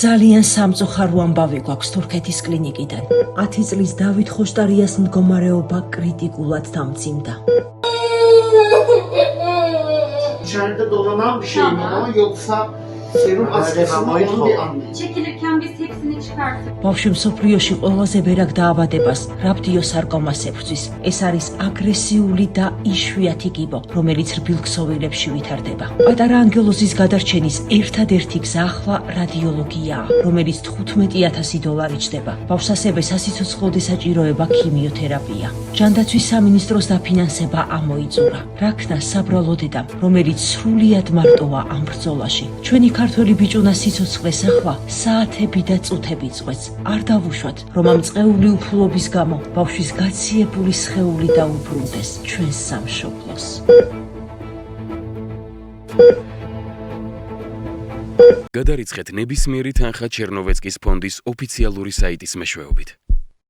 ძალიან სამწუხარო ამბავი გვაქვს თურქეთის კლინიკიდან. 10 წლის დავით ხოშტარიას მდგომარეობა კრიტიკულად დამძიმდა. İçeride dolanan bir şey mi o yoksa serum askısı mı onu bir anlayın. Çekilirken biz hepsini çıkarttık. ბავშვი მსოფლიოში ყველაზე ბერად დაავადებას რhabdiosarkomas ებრძვის. ეს არის აგრესიული და იშვიათი კიბო, რომელიც რბილ-ქსოვილებში ვითარდება. პატარა ანგელოზის გადარჩენის ერთადერთი გზა ახლა რადიოლოგიაა, რომელიც $15,000 ჯდება. ბავშვს ასევე სასიცოცხლოდე საჭიროება ქიმიოთერაპია. ჯანდაცვის სამინისტროს დაფინანსება ამოიწურა. რაქნა საბრალო დედამ, რომელიც სრულად მარტოა ამ ბრძოლაში. ჩვენი ქართველი ბიჭუნა სიცოცხლეს ახლა საათები და წუთები წყვეტს. არ დავუშვათ, რომ ამ წყეული უფლობის გამო ბავშვის გაციებული სხეული დაუბრუნდეს ჩვენს სამშობლოს. გადარიცხეთ ნებისმიერი თანხა ჩერნოვეცკის ფონდის ოფიციალური საიტის მეშვეობით.